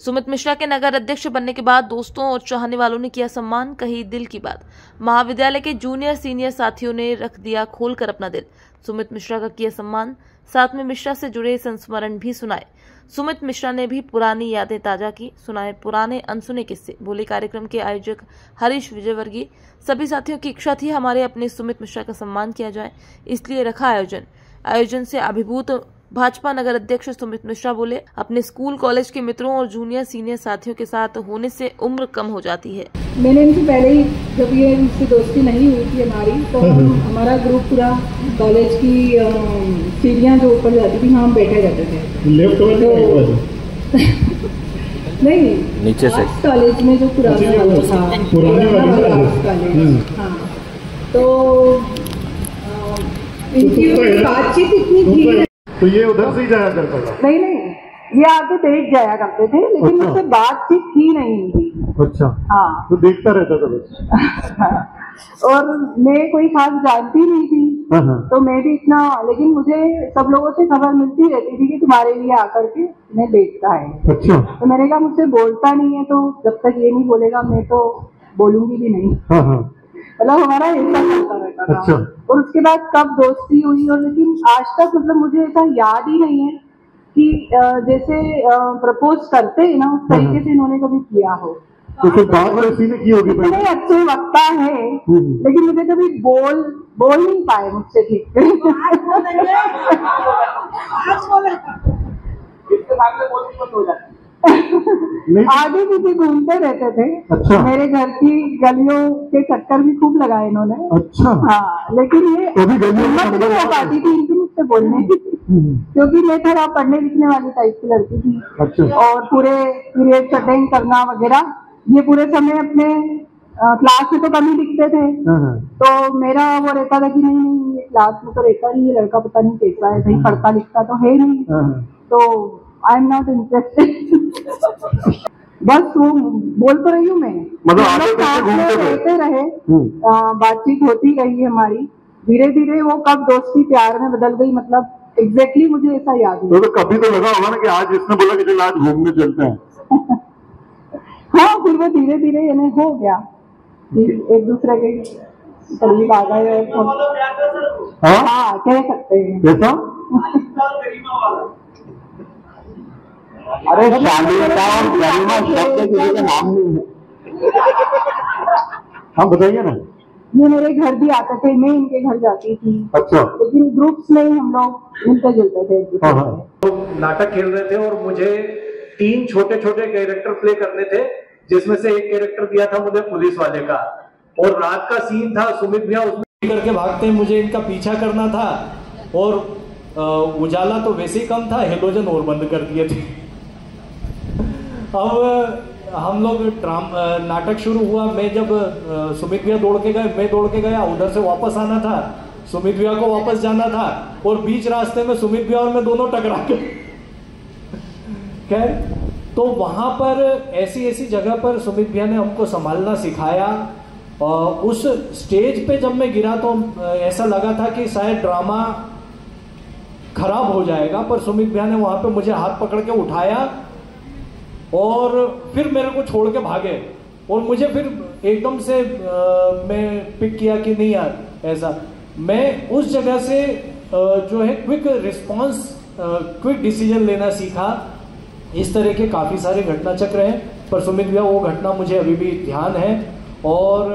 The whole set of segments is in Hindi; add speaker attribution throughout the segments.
Speaker 1: सुमित मिश्रा के नगर अध्यक्ष बनने के बाद दोस्तों और चाहने वालों ने किया सम्मान, कही दिल की बात। महाविद्यालय के जूनियर सीनियर साथियों ने रख दिया खोलकर अपना दिल। सुमित मिश्रा का किया सम्मान, साथ में मिश्रा से जुड़े संस्मरण भी सुनाए। सुमित मिश्रा ने भी पुरानी यादें ताजा की, सुनाए पुराने अनसुने किस्से। बोले कार्यक्रम के आयोजक हरीश विजयवर्गीय, सभी साथियों की इच्छा थी हमारे अपने सुमित मिश्रा का सम्मान किया जाए, इसलिए रखा आयोजन से अभिभूत भाजपा नगर अध्यक्ष सुमित मिश्रा बोले, अपने स्कूल कॉलेज के मित्रों और जूनियर सीनियर साथियों के साथ होने से उम्र कम हो जाती है।
Speaker 2: मैंने इनसे पहले ही, जब ये इनसे दोस्ती नहीं हुई थी हमारी, तो हमारा ग्रुप पूरा कॉलेज की सीढ़ियाँ जो ऊपर जाती थी, हम बैठे रहते थे। लेफ्ट नहीं, नीचे से कॉलेज में जो पुराना था, हाँ, तो इनकी बातचीत इतनी थी।
Speaker 3: तो ये उधर से ही जाया करता था?
Speaker 2: नहीं, ये आके देख जाया करते थे, लेकिन उससे बातचीत ही नहीं थी।
Speaker 3: अच्छा,
Speaker 2: हाँ,
Speaker 3: तो देखता रहता था बस।
Speaker 2: और मैं कोई खास जानती नहीं थी, तो मैं भी इतना, लेकिन मुझे सब लोगों से खबर मिलती रहती थी कि तुम्हारे लिए आकर के मैं देखता है।
Speaker 3: अच्छा,
Speaker 2: तो मैंने कहा मुझसे बोलता नहीं है, तो जब तक ये नहीं बोलेगा मैं तो बोलूंगी भी नहीं। मतलब हमारा ऐसा चलता रहता था।
Speaker 3: अच्छा।
Speaker 2: और उसके बाद कब दोस्ती हुई, और लेकिन आज तक मतलब मुझे ऐसा याद ही नहीं है कि जैसे प्रपोज करते हैं ना, उस तरीके से इन्होंने कभी किया हो।
Speaker 3: तो फिर बात ऐसी ने की होगी।
Speaker 2: इतने अच्छे वक्ता है, लेकिन मुझे कभी बोल नहीं पाए मुझसे ठीक से। आगे पीछे घूमते रहते थे। अच्छा। मेरे घर की गलियों के चक्कर भी खूब लगाए इन्होंने। अच्छा। हाँ, लेकिन ये हिम्मत नहीं हो पाती थी इनकी मुझसे बोलने की, क्योंकि मैं थोड़ा पढ़ने लिखने वाली टाइप की लड़की थी। अच्छा। और पूरे पीरियड अटेंड करना वगैरह, ये पूरे समय अपने क्लास में तो कम ही लिखते थे, तो मेरा वो रहता था कि नहीं, ये क्लास में तो रहता नहीं, ये लड़का पता नहीं कैसा है, सही पढ़ता लिखता तो है नहीं, तो आई एम नॉट इंटरेस्टेड। बस वो बोल तो रही हूँ मैं, मतलब साथ में रहते रहे, बातचीत होती रही हमारी, धीरे धीरे वो कब दोस्ती प्यार में बदल गई, मतलब एग्जैक्टली मुझे ऐसा याद है।
Speaker 3: तो कभी तो लगा होगा ना कि आज इसने बोला कि चल आज घूमने चलते हैं।
Speaker 2: हाँ, फिर वो धीरे धीरे यानी हो गया, एक दूसरे के करीब आ गए। हाँ, कह सकते हैं।
Speaker 3: कैसा?
Speaker 4: अरे शालीनता और गरिमा शब्द किसी का नाम नहीं है।
Speaker 3: हाँ, बताइए ना।
Speaker 2: ये मेरे घर भी आते थे, मैं इनके घर जाती थी।
Speaker 3: अच्छा।
Speaker 2: लेकिन ग्रुप्स में ही हम लोग मिलते जुलते थे।
Speaker 5: तो नाटक खेल रहे थे और मुझे 3 छोटे छोटे कैरेक्टर प्ले करने थे, जिसमें से एक कैरेक्टर दिया था मुझे पुलिस वाले का, और रात का सीन था, सुमित भैया उसमें करके भागते, मुझे इनका पीछा करना था, और उजाला तो वैसे ही कम था, हेलोजन और बंद कर दिए थे। अब हम लोग नाटक शुरू हुआ, मैं जब सुमित भैया दौड़ के गए, मैं दौड़ के गया, उधर से वापस आना था, सुमित भैया को वापस जाना था, और बीच रास्ते में सुमित भैया और मैं दोनों टकरा गए। खैर, तो वहां पर ऐसी जगह पर सुमित भैया ने हमको संभालना सिखाया। उस स्टेज पे जब मैं गिरा तो ऐसा लगा था कि शायद ड्रामा खराब हो जाएगा, पर सुमित भैया ने वहां पे मुझे हाथ पकड़ के उठाया और फिर मेरे को छोड़ के भागे, और मुझे फिर एकदम से मैं पिक किया कि नहीं यार, ऐसा मैं उस जगह से जो है क्विक रिस्पॉन्स, क्विक डिसीजन लेना सीखा। इस तरह के काफ़ी सारे घटना चक्र हैं, पर सुमित भैया वो घटना मुझे अभी भी ध्यान है, और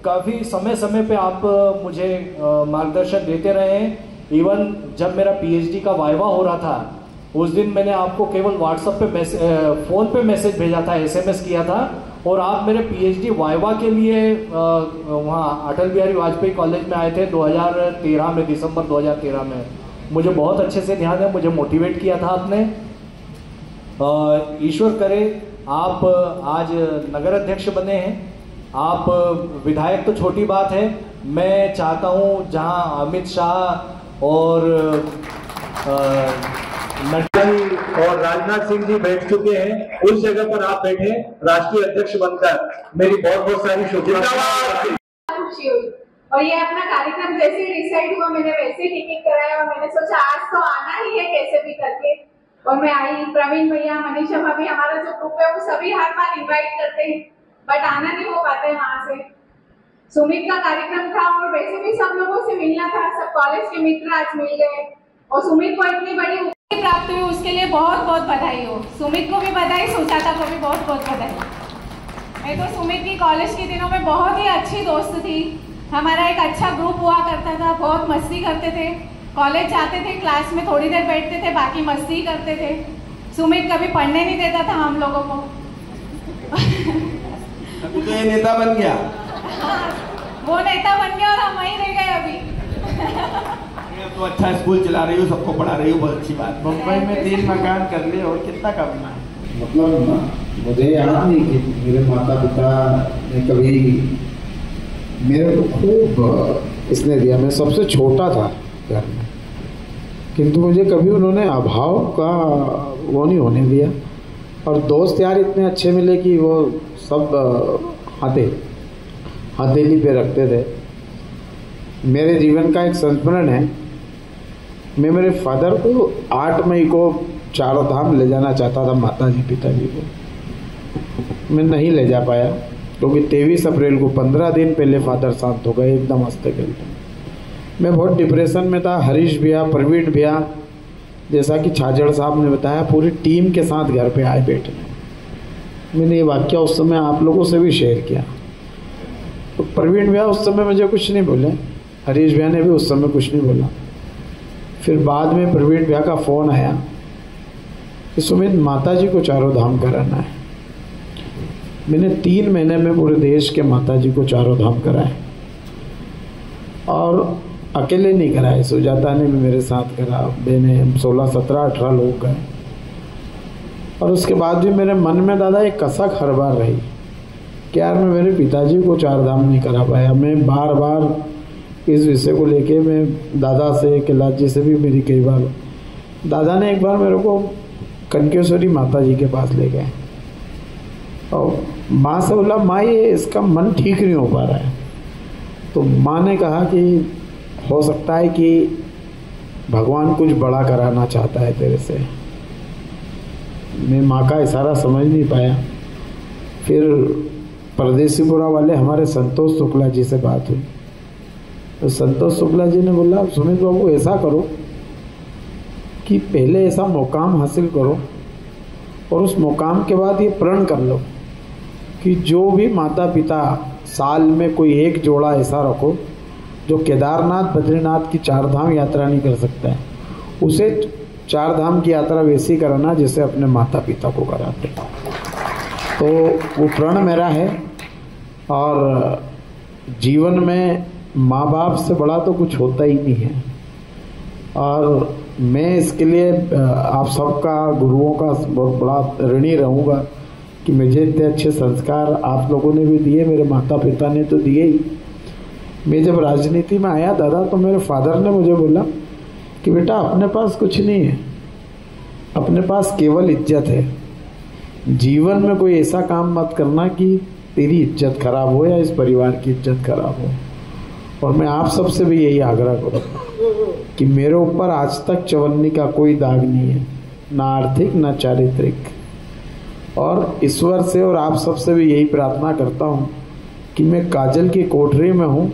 Speaker 5: काफ़ी समय समय पे आप मुझे मार्गदर्शन देते रहे हैं। इवन जब मेरा पीएचडी का वाइवा हो रहा था, उस दिन मैंने आपको केवल व्हाट्सएप पे फ़ोन पे मैसेज भेजा था, एसएमएस किया था, और आप मेरे पीएचडी वाइवा के लिए वहाँ अटल बिहारी वाजपेयी कॉलेज में आए थे 2013 में, दिसंबर 2013 में। मुझे बहुत अच्छे से ध्यान है, मुझे मोटिवेट किया था आपने। ईश्वर करे आप आज नगर अध्यक्ष बने हैं, आप विधायक तो छोटी बात है, मैं चाहता हूँ जहाँ अमित शाह और नड्डा जी और राजनाथ सिंह जी बैठ चुके हैं, उस जगह पर आप बैठे राष्ट्रीय अध्यक्ष बनकर। मेरी बहुत बहुत सारी शुभकामनाएं।
Speaker 6: और ये अपना कार्यक्रम जैसे डिसाइड हुआ, मैंने वैसे टिकट कराया, और मैंने सोचा आज तो आना ही है कैसे भी करके, और मैं आई। प्रवीण भैया, मनीषा भाभी, हमारा जो ग्रुप है वो सभी हर बार इनवाइट करते हैं बट आना नहीं हो पाता है वहाँ से। सुमित का कार्यक्रम था और वैसे भी सब लोगों से मिलना था, सब कॉलेज के मित्र आज मिल गए और सुमित को इतनी बड़ी उपलब्धि प्राप्त हुई, उसके लिए बहुत बहुत बधाई हो। सुमित को भी बधाई, सुजाता को भी बहुत बहुत बधाई। मैं तो सुमित की कॉलेज के दिनों में बहुत ही अच्छी दोस्त थी। हमारा एक अच्छा ग्रुप हुआ करता था, बहुत मस्ती करते थे, कॉलेज जाते थे, क्लास में थोड़ी देर बैठते थे, बाकी मस्ती करते थे। सुमित कभी पढ़ने नहीं देता था हम लोगों को।
Speaker 4: अभी तो ये नेता बन गया।
Speaker 6: वो नेता बन गया और हम वहीं रह गए अभी।
Speaker 4: तो अच्छा स्कूल चला रही हो, सबको पढ़ा रही हो, बहुत अच्छी बात। मुंबई में 3 मकान कर लिए और कितना करना है।
Speaker 7: मतलब मुझे याद नहीं कि मेरे माता पिता ने कभी मेरे को खूब इसने दिया। मैं सबसे छोटा था घर में, किंतु मुझे कभी उन्होंने अभाव का वो नहीं होने दिया। और दोस्त यार इतने अच्छे मिले कि वो सब हथेली पे रखते थे। मेरे जीवन का एक संस्मरण है, मैं मेरे फादर को 8 मई को चारों धाम ले जाना चाहता था, माताजी पिताजी को। मैं नहीं ले जा पाया क्योंकि 23 अप्रैल को 15 दिन पहले फादर शांत हो गए एकदम हॉस्पिटल में। मैं बहुत डिप्रेशन में था। हरीश भैया, प्रवीण भैया, जैसा कि छाजड़ साहब ने बताया, पूरी टीम के साथ घर पे आए बैठने। मैंने ये वाक्य उस समय आप लोगों से भी शेयर किया। तो प्रवीण भैया उस समय मुझे कुछ नहीं बोले, हरीश भैया ने भी उस समय कुछ नहीं बोला। फिर बाद में प्रवीण भैया का फ़ोन आया कि सुमित माताजी को चारों धाम कराना है। मैंने 3 महीने में पूरे देश के माताजी को चारों धाम कराए और अकेले नहीं कराए, सुजाता ने भी मेरे साथ करा, मैंने 16, 17, 18 लोग गए। और उसके बाद भी मेरे मन में दादा एक कसक हर बार रही कि यार मैं मेरे पिताजी को 4 धाम नहीं करा पाया। मैं बार बार इस विषय को लेके मैं दादा से, कैलाश जी से भी मेरी कई बार, दादा ने एक बार मेरे को कनकेश्वरी माता जी के पास ले गए और माँ से बोला, माँ ये इसका मन ठीक नहीं हो पा रहा है। तो माँ ने कहा कि हो सकता है कि भगवान कुछ बड़ा कराना चाहता है तेरे से। मैं माँ का इशारा समझ नहीं पाया। फिर परदेसीपुरा वाले हमारे संतोष शुक्ला जी से बात हुई तो संतोष शुक्ला जी ने बोला, सुमित बाबू ऐसा करो कि पहले ऐसा मुकाम हासिल करो और उस मुकाम के बाद ये प्रण कर लो कि जो भी माता पिता साल में कोई एक जोड़ा ऐसा रखो जो केदारनाथ बद्रीनाथ की 4 धाम यात्रा नहीं कर सकता है, उसे 4 धाम की यात्रा वैसी कराना जैसे अपने माता पिता को कराते। तो वो प्रण मेरा है और जीवन में माँ बाप से बड़ा तो कुछ होता ही नहीं है। और मैं इसके लिए आप सबका, गुरुओं का बहुत बड़ा ऋणी रहूँगा कि मुझे इतने अच्छे संस्कार आप लोगों ने भी दिए, मेरे माता पिता ने तो दिए ही। मैं जब राजनीति में आया दादा तो मेरे फादर ने मुझे बोला कि बेटा अपने पास कुछ नहीं है, अपने पास केवल इज्जत है। जीवन में कोई ऐसा काम मत करना कि तेरी इज्जत खराब हो या इस परिवार की इज्जत खराब हो। और मैं आप सबसे भी यही आग्रह करूँगा कि मेरे ऊपर आज तक चवन्नी का कोई दाग नहीं है, ना आर्थिक ना चारित्रिक। और ईश्वर से और आप सबसे भी यही प्रार्थना करता हूँ कि मैं काजल की कोठरी में हूँ,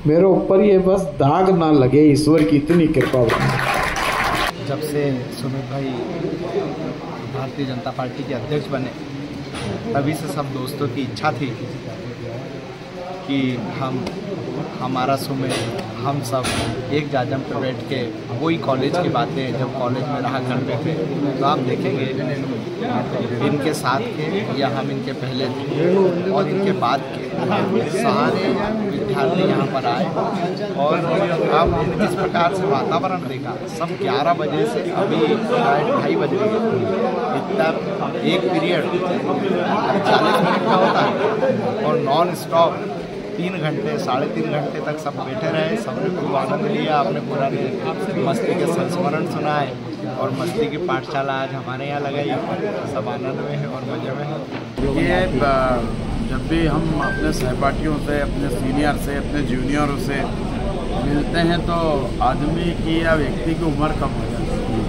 Speaker 7: मेरे ऊपर ये बस दाग ना लगे, ईश्वर की इतनी कृपा बने।
Speaker 8: जब से सुमित भाई भारतीय जनता पार्टी के अध्यक्ष बने तभी से सब दोस्तों की इच्छा थी कि हमारा सुमित, हम सब एक जाजम पर बैठ के वही कॉलेज की बातें जब कॉलेज में रहा करते थे, तो आप देखेंगे इनके साथ के या हम इनके पहले थे और इनके बाद के सारे विद्यार्थी यहाँ पर आए और अब इस प्रकार से वातावरण देखा। सब 11 बजे से अभी 2:30 बज रही है, इतना एक पीरियड 40 मिनट का होता है और नॉन स्टॉप 3 घंटे 3.5 घंटे तक सब बैठे रहे। सबने खूब आनंद लिया, आपने पुराने मस्ती के संस्मरण सुनाए और मस्ती की पाठशाला आज हमारे यहाँ लगाई। सब आनंद में है और मजे में है।
Speaker 9: ये जब भी हम अपने सहपाठियों से, अपने सीनियर से, अपने जूनियरों से मिलते हैं तो आदमी की या व्यक्ति की उम्र कम हो जाती है।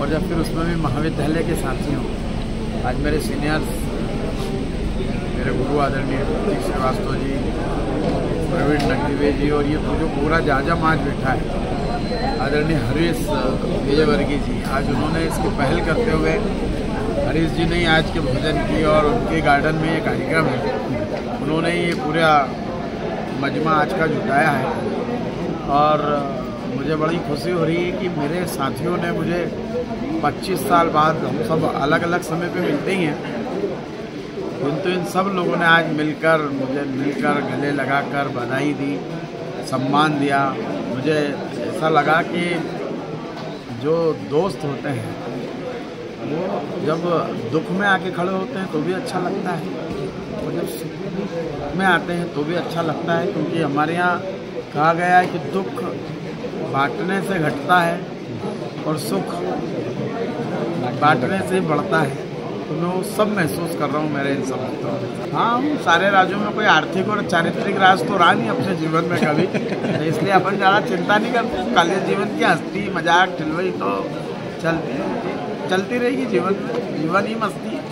Speaker 9: और जब फिर उसमें भी महाविद्यालय के साथी हों, आज मेरे सीनियर्स, मेरे गुरु आदरणीय प्रतीक श्रीवास्तव जी, प्रवीण नगरीवे जी और ये जो पूरा जाजम आज बैठा है, आदरणीय हरीश विजयवर्गीय जी, आज उन्होंने इसकी पहल करते हुए, हरीश जी ने आज के भोजन की और उनके गार्डन में ये कार्यक्रम है, उन्होंने ये पूरा मजमा आज का जुटाया है। और मुझे बड़ी खुशी हो रही है कि मेरे साथियों ने मुझे 25 साल बाद, हम सब अलग अलग समय पे मिलते ही हैं, किंतु इन सब लोगों ने आज मुझे मिलकर गले लगाकर बधाई दी, सम्मान दिया। मुझे ऐसा लगा कि जो दोस्त होते हैं वो जब दुख में आके खड़े होते हैं तो भी अच्छा लगता है, और जब सुख में आते हैं तो भी अच्छा लगता है, क्योंकि हमारे यहाँ कहा गया है कि दुख बांटने से घटता है और सुख बांटने से बढ़ता है। तो मैं वो सब महसूस कर रहा हूँ मेरे इन सब। हाँ, सारे राज्यों में कोई आर्थिक और चारित्रिक राज तो रहा नहीं अपने जीवन में कभी, इसलिए अपन ज़्यादा चिंता नहीं करते। कॉलेज जीवन की हंसी मजाक ठिलवई तो चलती रहेगी, जीवन ही मस्ती है।